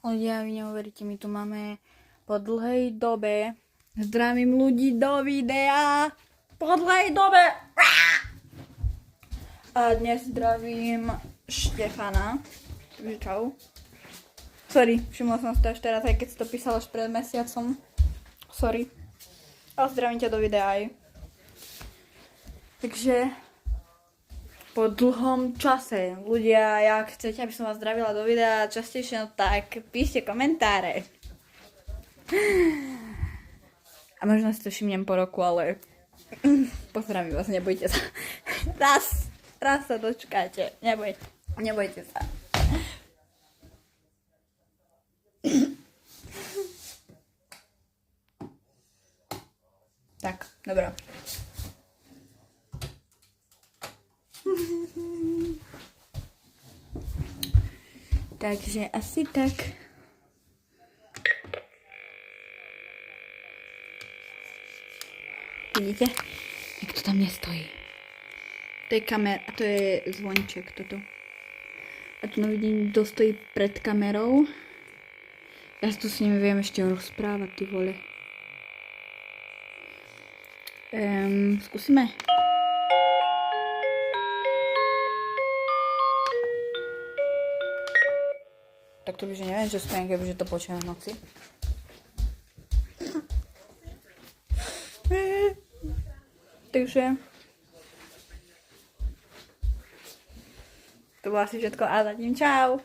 Ľudia, vy neuveríte, my tu máme po dlhej dobe, zdravím ľudí do videa, po dlhej dobe. A dnes zdravím Štefana. Takže čau. Sorry, všimla som si to až teraz, aj keď si to písala až pred mesiacom. Sorry. Ale zdravím ťa do videa aj. Takže po dlhom čase, ľudia, ak chcete, aby som vás zdravila do videa častejšie, no tak píšte komentáre. A možno si to všimnem po roku, ale pozdravím vás, nebojte sa. Raz sa dočkáte, nebojte sa. Tak, dobrá. Takže asi tak. Vidíte? Jak to tam nestojí. To je kamera, to je zvonček toto. A tu nevidím, kto stojí pred kamerou. Ja tu s nimi viem ešte rozprávať, ty vole. Skúsime. Tak to už neviem, že spiem, kebyže to počujem v noci. Takže to bolo asi všetko a zatím čau.